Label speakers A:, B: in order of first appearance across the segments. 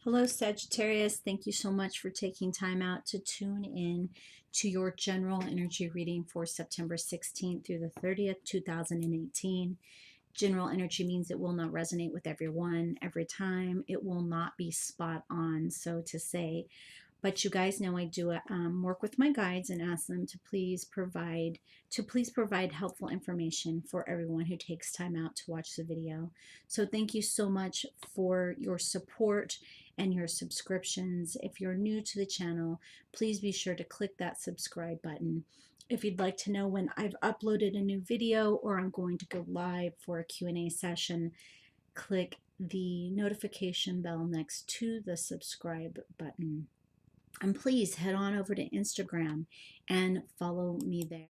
A: Hello, Sagittarius. Thank you so much for taking time out to tune in to your general energy reading for September 16th through the 30th, 2018. General energy means it will not resonate with everyone every time. It will not be spot on, so to say. But you guys know I do work with my guides and ask them to please provide helpful information for everyone who takes time out to watch the video. So thank you so much for your support and your subscriptions. If you're new to the channel, please be sure to click that subscribe button. If you'd like to know when I've uploaded a new video or I'm going to go live for a Q&A session, click the notification bell next to the subscribe button. And please head on over to Instagram and follow me there.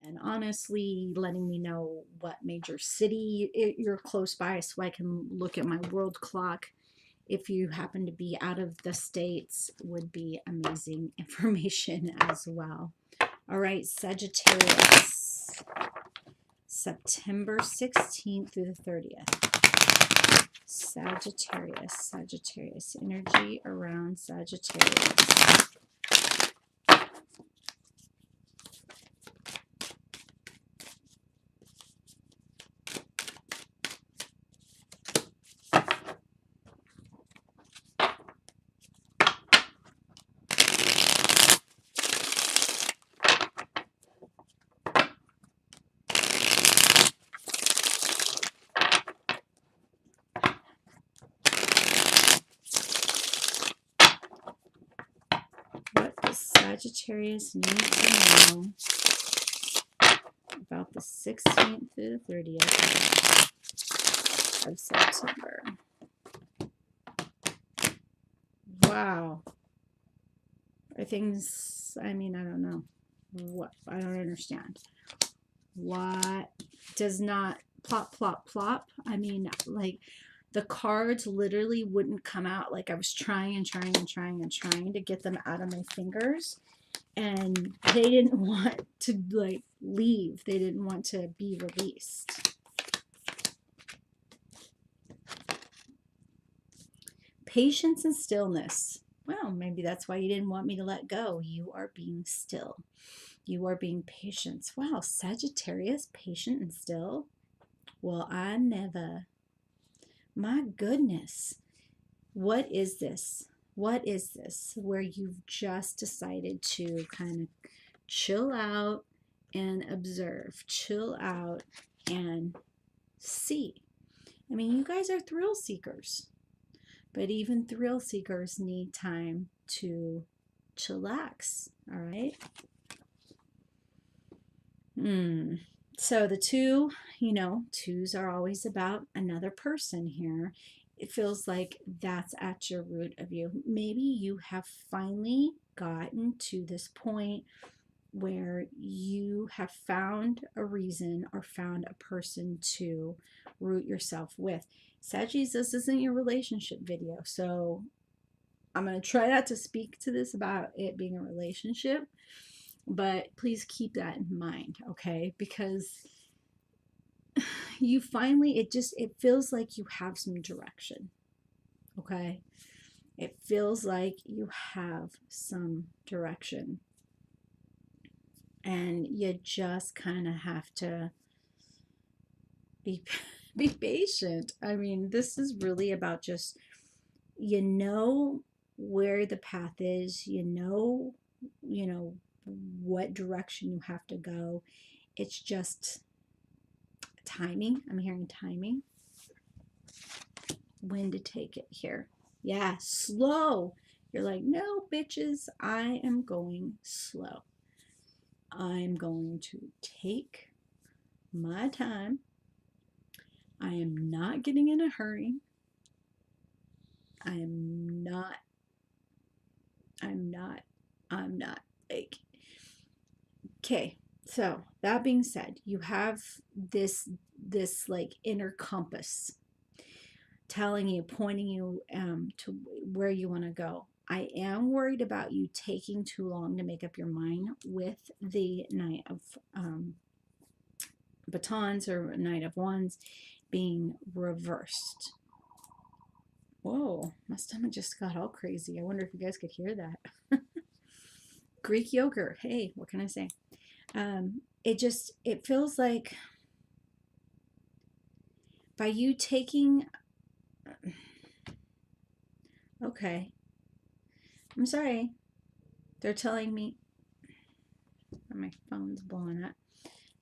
A: And honestly, letting me know what major city you're close by so I can look at my world clock. If you happen to be out of the States, would be amazing information as well. All right, Sagittarius, September 16th through the 30th. Sagittarius, energy around Sagittarius. What does Sagittarius need to know about the 16th through the 30th of September? Wow. Are things, I don't know. What? I don't understand. What does not plop, plop, plop? Like the cards literally wouldn't come out. Like I was trying to get them out of my fingers, and they didn't want to like leave. They didn't want to be released. Patience and stillness. Well, maybe that's why you didn't want me to let go. You are being still. You are being patient. Wow, Sagittarius, patient and still? Well, I never. My goodness. What is this? What is this where you've just decided to kind of chill out and observe, chill out and see? You guys are thrill seekers, but even thrill seekers need time to chillax, all right? So the twos are always about another person here. It feels like that's at your root of you. Maybe you have finally gotten to this point where you have found a reason or found a person to root yourself with. Saggies, this isn't your relationship video, so I'm going to try not to speak to this about it being a relationship, but please keep that in mind, okay? Because you finally, it feels like you have some direction, okay? It feels like you have some direction, and you just kind of have to be patient. This is really about just, where the path is, what direction you have to go. It's just timing. I'm hearing timing. When to take it here. Yeah, slow. You're like, no, bitches, I am going slow. I'm going to take my time. I am not getting in a hurry. I am not I'm not. I'm not. Like, okay. So that being said, you have this like inner compass telling you, pointing you to where you want to go. I am worried about you taking too long to make up your mind with the Knight of Batons or Knight of Wands being reversed. Whoa, my stomach just got all crazy. I wonder if you guys could hear that. Greek yogurt. Hey, what can I say? It feels like by you taking, okay, I'm sorry. They're telling me, my phone's blowing up.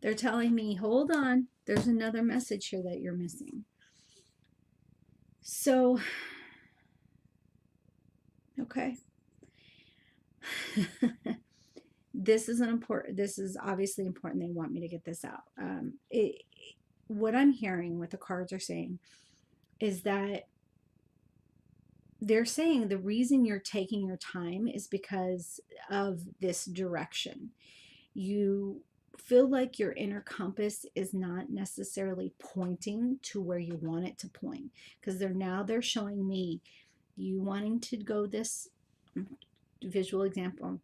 A: They're telling me, hold on, there's another message here that you're missing. So, okay. This is obviously important. They want me to get this out. What I'm hearing, what the cards are saying, is that they're saying the reason you're taking your time is because of this direction. You feel like your inner compass is not necessarily pointing to where you want it to point, because they're showing me you wanting to go this visual example,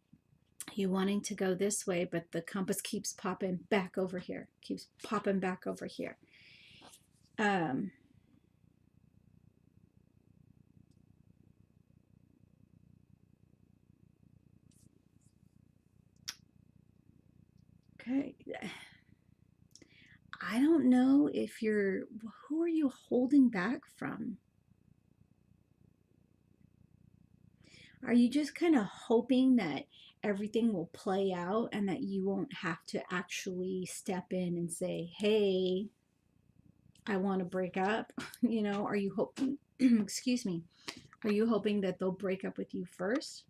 A: you wanting to go this way, but the compass keeps popping back over here, keeps popping back over here. Okay. I don't know if who are you holding back from? Are you just kind of hoping that everything will play out and that you won't have to actually step in and say, hey, I want to break up? Are you hoping, excuse me, are you hoping that they'll break up with you first?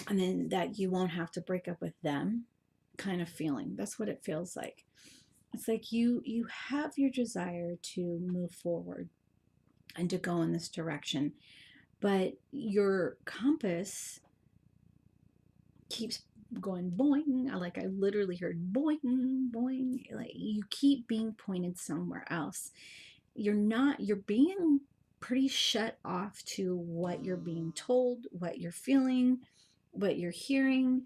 A: And then that you won't have to break up with them? Kind of feeling. That's what it feels like. It's like you have your desire to move forward and to go in this direction, but your compass keeps going boing. I literally heard boing, boing. Like you keep being pointed somewhere else. You're being pretty shut off to what you're being told, what you're feeling, what you're hearing.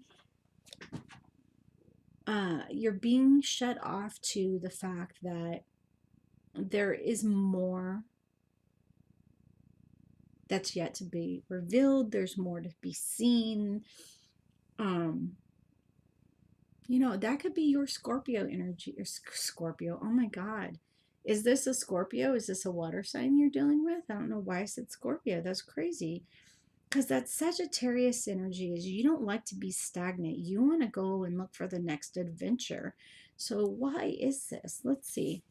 A: You're being shut off to the fact that there is more that's yet to be revealed. There's more to be seen. That could be your Scorpio energy. Or Scorpio. Oh my God. Is this a Scorpio? Is this a water sign you're dealing with? I don't know why I said Scorpio. That's crazy. Because that Sagittarius energy is you don't like to be stagnant. You want to go and look for the next adventure. So why is this? Let's see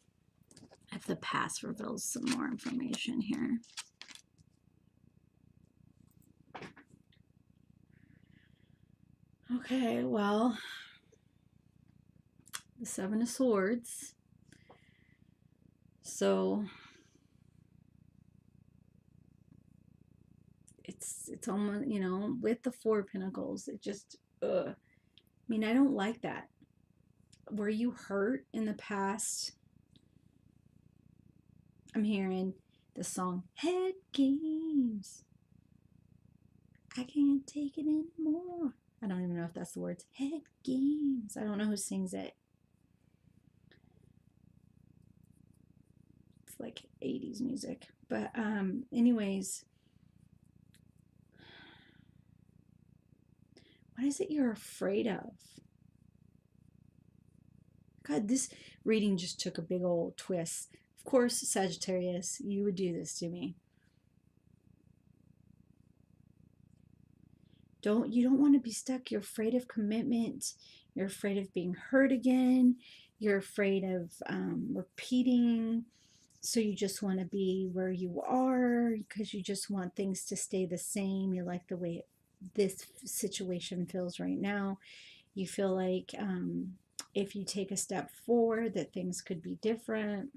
A: if the past reveals some more information here. Okay, well, the Seven of Swords. So it's almost, with the Four of Pentacles, it just, I don't like that. Were you hurt in the past? I'm hearing the song Head Games. I can't take it anymore. I don't even know if that's the words. Head Games. I don't know who sings it. It's like 80s music. But anyways, what is it you're afraid of? God, this reading just took a big old twist. Of course, Sagittarius, you would do this to me. You don't want to be stuck. You're afraid of commitment. You're afraid of being hurt again. You're afraid of repeating. So you just want to be where you are because you just want things to stay the same. You like the way this situation feels right now. You feel like if you take a step forward that things could be different.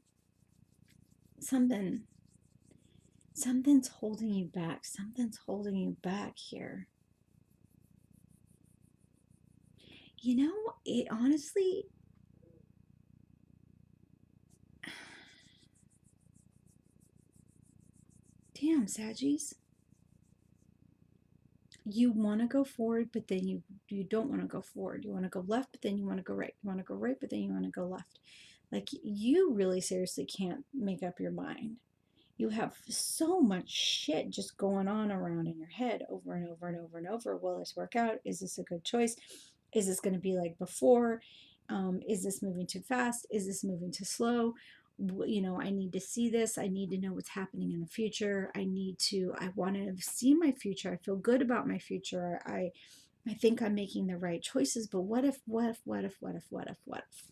A: Something Something's holding you back. Something's holding you back here. You know, it honestly, damn, Saggies. You want to go forward, but then you don't want to go forward. You want to go left, but then you want to go right. You want to go right, but then you want to go left. Like, you really seriously can't make up your mind. You have so much shit just going on around in your head over and over and over and over. Will this work out? Is this a good choice? Is this going to be like before? Is this moving too fast? Is this moving too slow? You know, I need to see this. I need to know what's happening in the future. I want to see my future. I feel good about my future. I think I'm making the right choices, but what if, what if, what if, what if, what if, what if?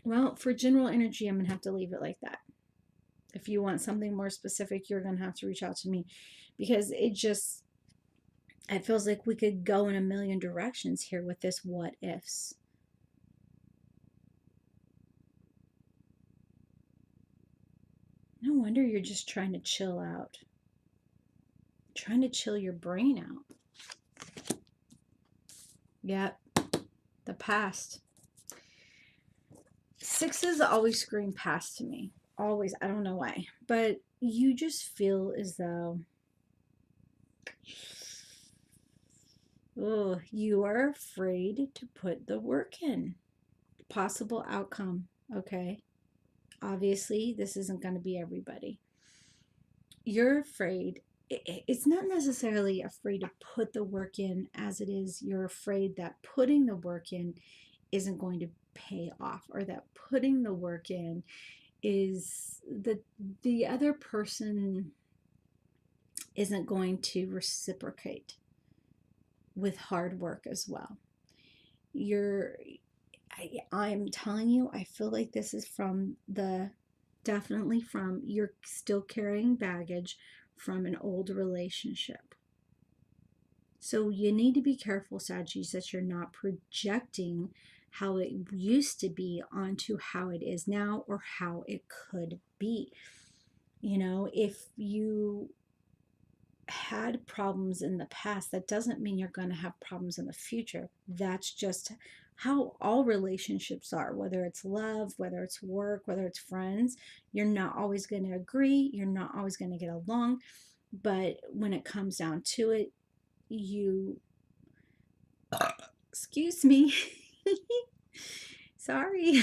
A: Well, for general energy, I'm going to have to leave it like that. If you want something more specific, you're going to have to reach out to me, because it feels like we could go in a million directions here with this what ifs. No wonder you're just trying to chill out, trying to chill your brain out. Yep, the past. Sixes always scream past to me. Always. I don't know why. But you just feel as though, oh, you are afraid to put the work in. Possible outcome. Okay. Obviously, this isn't going to be everybody. You're afraid. It's not necessarily afraid to put the work in as it is. You're afraid that putting the work in isn't going to pay off, or that putting the work in is the other person isn't going to reciprocate with hard work as well. I'm telling you, I feel like this is definitely from, you're still carrying baggage from an old relationship. So you need to be careful, Saggies, that you're not projecting how it used to be onto how it is now, or how it could be. You know, if you had problems in the past, that doesn't mean you're going to have problems in the future. That's just how all relationships are, whether it's love, whether it's work, whether it's friends. You're not always going to agree, you're not always going to get along, but when it comes down to it, you excuse me. Sorry.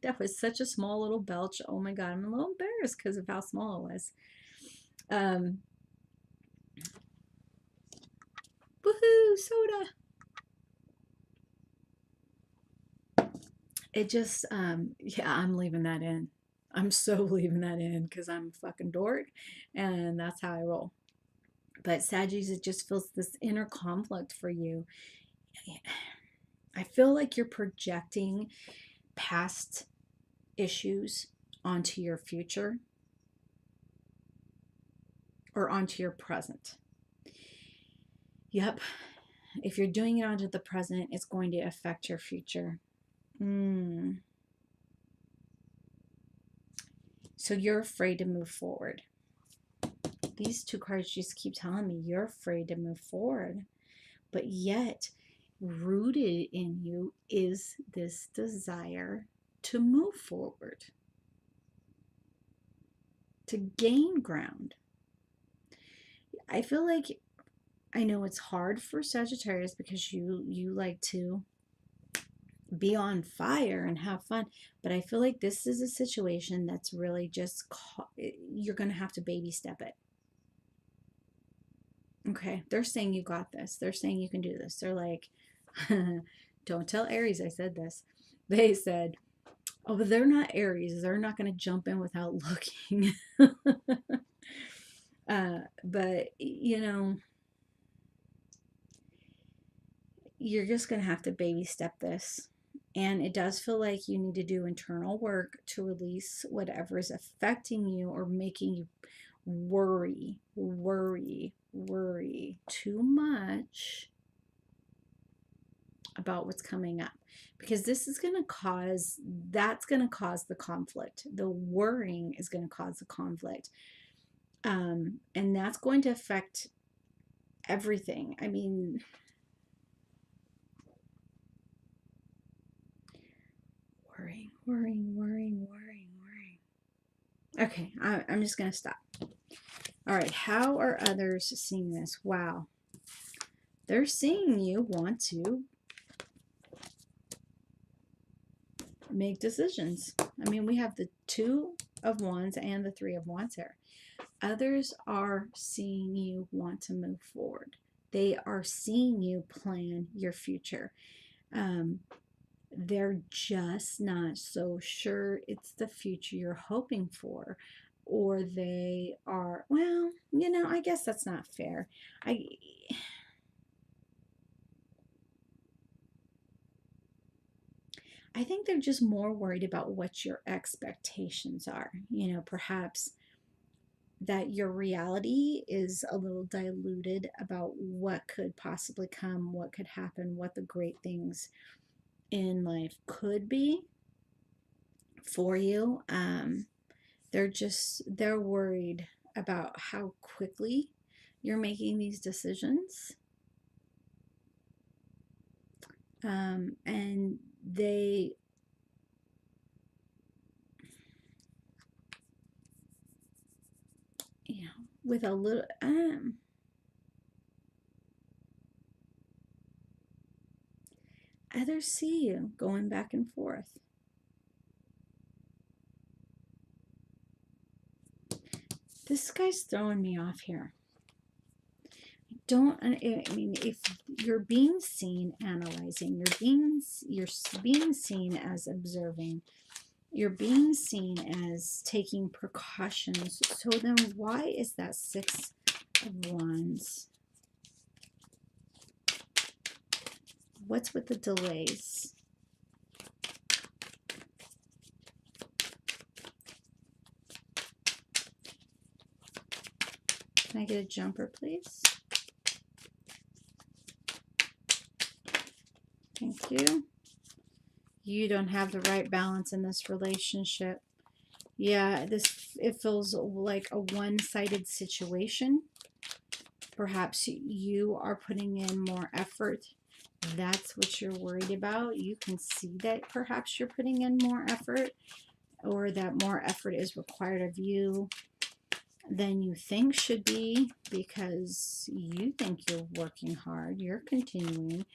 A: That was such a small little belch. Oh my god, I'm a little embarrassed because of how small it was. Woohoo, soda. It just, yeah, I'm leaving that in. I'm so leaving that in because I'm a fucking dork, and that's how I roll. But Saggies, it just feels this inner conflict for you. I feel like you're projecting past issues onto your future, or onto your present. Yep. If you're doing it onto the present, it's going to affect your future. So you're afraid to move forward. These two cards just keep telling me you're afraid to move forward. But yet, rooted in you is this desire to move forward, to gain ground. I feel like, I know it's hard for Sagittarius because you like to be on fire and have fun, but I feel like this is a situation that's really just, you're going to have to baby step it. Okay, they're saying you got this. They're saying you can do this. They're like, don't tell Aries I said this. They said, oh, but they're not Aries. They're not going to jump in without looking. But, you know, you're just going to have to baby step this. And it does feel like you need to do internal work to release whatever is affecting you or making you worry too much about what's coming up, because this is going to cause, that's going to cause the conflict. The worrying is going to cause the conflict. And that's going to affect everything. I mean, worrying. Okay, I'm just going to stop. All right, how are others seeing this? Wow. They're seeing you want to make decisions. I mean, we have the 2 of Wands and the 3 of Wands here. Others are seeing you want to move forward. They are seeing you plan your future. They're just not so sure it's the future you're hoping for, or they are, well, you know, I guess that's not fair. I think they're just more worried about what your expectations are. You know, perhaps that your reality is a little diluted about what could possibly come, what could happen, what the great things in life could be for you. They're worried about how quickly you're making these decisions. And they, you know, with a little, others see you going back and forth. This guy's throwing me off here. I mean, if you're being seen analyzing, you're being seen as observing, you're being seen as taking precautions. So then why is that 6 of Wands? What's with the delays? Can I get a jumper, please? Thank you. You don't have the right balance in this relationship. Yeah, it feels like a one-sided situation. Perhaps you are putting in more effort. That's what you're worried about. You can see that perhaps you're putting in more effort, or that more effort is required of you than you think should be, because you think you're working hard. You're continuing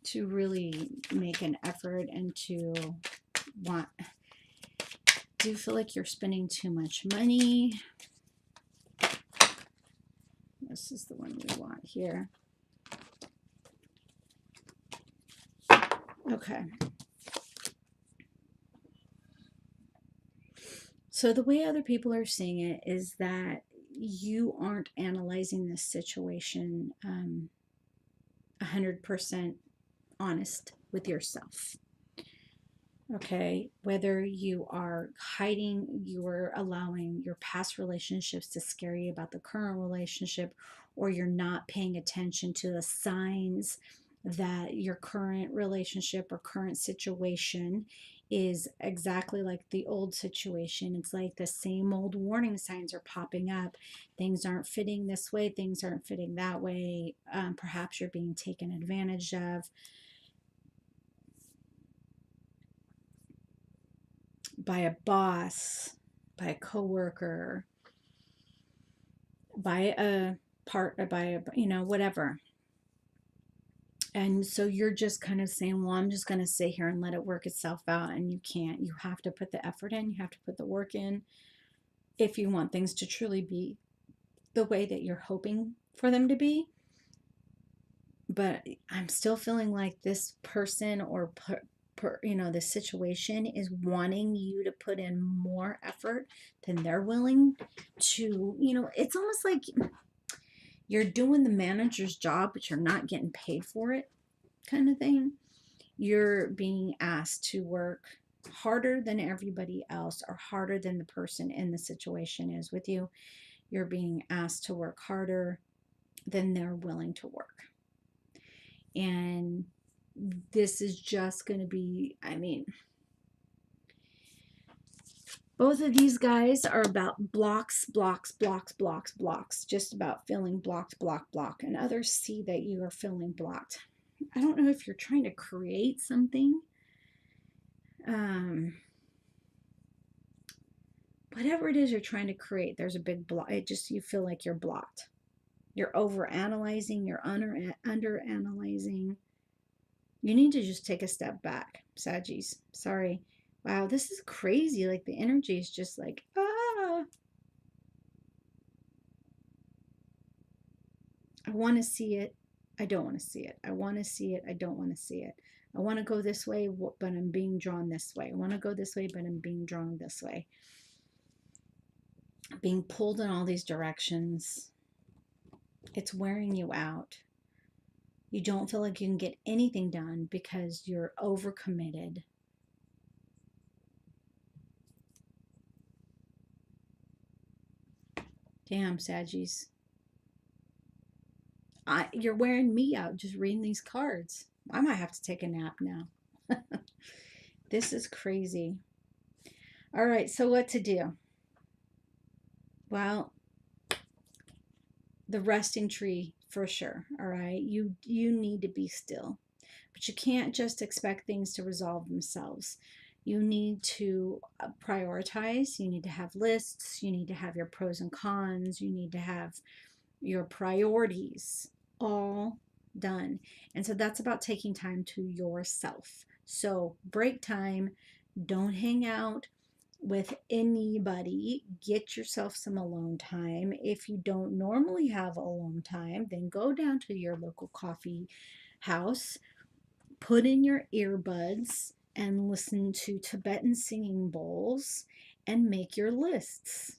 A: to really make an effort and to want. Do you feel like you're spending too much money? This is the one we want here. Okay. So the way other people are seeing it is that you aren't analyzing this situation 100% honest with yourself. Okay, whether you are hiding, you're allowing your past relationships to scare you about the current relationship, or you're not paying attention to the signs that your current relationship or current situation is exactly like the old situation. It's like the same old warning signs are popping up. Things aren't fitting this way, things aren't fitting that way. Perhaps you're being taken advantage of by a boss, by a coworker, by a partner, by a, you know, whatever. And so you're just kind of saying, well, I'm just going to sit here and let it work itself out. And you can't. You have to put the effort in. You have to put the work in if you want things to truly be the way that you're hoping for them to be. But I'm still feeling like this person or you know, the situation is wanting you to put in more effort than they're willing to. You know, it's almost like you're doing the manager's job, but you're not getting paid for it, kind of thing. You're being asked to work harder than everybody else, or harder than the person in the situation is with you. You're being asked to work harder than they're willing to work. And this is just going to be, I mean, both of these guys are about blocks, blocks, blocks, blocks, blocks, just about feeling blocked, block, block. And others see that you are feeling blocked. I don't know if you're trying to create something. Whatever it is you're trying to create, there's a big block. It just, you feel like you're blocked. You're over analyzing, you're under analyzing. You need to just take a step back, Saggies. Sorry. Wow, this is crazy. Like the energy is just like, ah. I want to see it. I don't want to see it. I want to see it. I don't want to see it. I want to go this way, but I'm being drawn this way. I want to go this way, but I'm being drawn this way. Being pulled in all these directions. It's wearing you out. You don't feel like you can get anything done because you're overcommitted. Damn, Saggies. You're wearing me out just reading these cards. I might have to take a nap now. This is crazy. All right, so what to do? Well, the resting tree for sure. All right, you need to be still, but you can't just expect things to resolve themselves. You need to prioritize. You need to have lists. You need to have your pros and cons. You need to have your priorities all done. And so that's about taking time to yourself. So break time. Don't hang out with anybody. Get yourself some alone time. If you don't normally have alone time, then go down to your local coffee house, put in your earbuds and listen to Tibetan singing bowls and make your lists.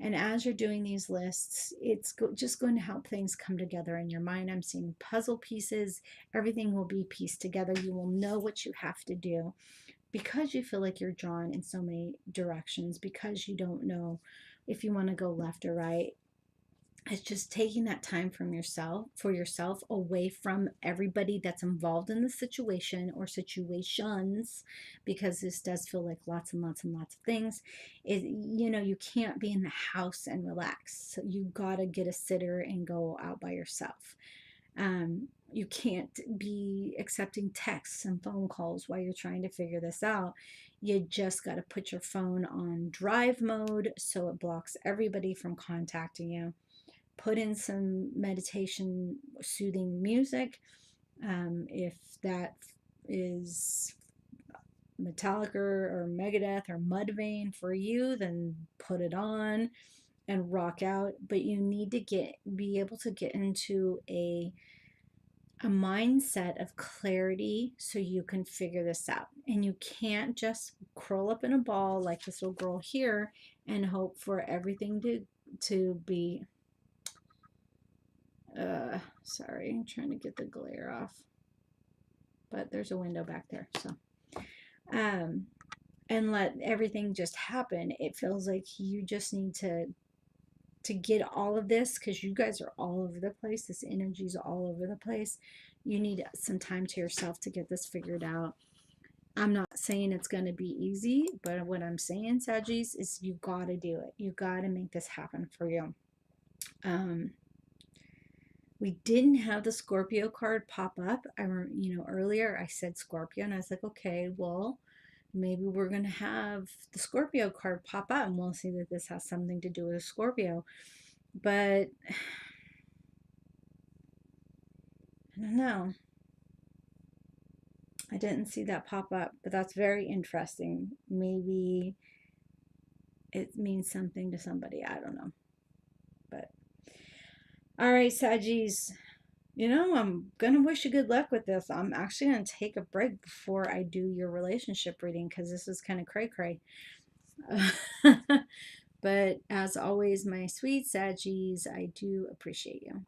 A: And as you're doing these lists, it's just going to help things come together in your mind. I'm seeing puzzle pieces. Everything will be pieced together. You will know what you have to do because you feel like you're drawn in so many directions, because you don't know if you want to go left or right. It's just taking that time for yourself away from everybody that's involved in the situation or situations, because this does feel like lots and lots and lots of things. You can't be in the house and relax. So you gotta get a sitter and go out by yourself. You can't be accepting texts and phone calls while you're trying to figure this out. You just got to put your phone on drive mode so it blocks everybody from contacting you. Put in some meditation soothing music. If that is Metallica or Megadeth or Mudvayne for you, then put it on and rock out. But you need to be able to get into a mindset of clarity so you can figure this out. And you can't just curl up in a ball like this little girl here and hope for everything to be sorry, I'm trying to get the glare off, but there's a window back there, so and let everything just happen. It feels like you just need to get all of this, because you guys are all over the place. This energy is all over the place. You need some time to yourself to get this figured out. I'm not saying it's going to be easy, but what I'm saying, Saggies, is you got to do it. You got to make this happen for you. We didn't have the Scorpio card pop up. Earlier I said Scorpio, and I was like, okay, well, maybe we're going to have the Scorpio card pop up, and we'll see that this has something to do with a Scorpio. But I don't know. I didn't see that pop up, but that's very interesting. Maybe it means something to somebody. I don't know. But all right, Saggies. I'm going to wish you good luck with this. I'm actually going to take a break before I do your relationship reading, because this is kind of cray-cray. But as always, my sweet Saggies, I do appreciate you.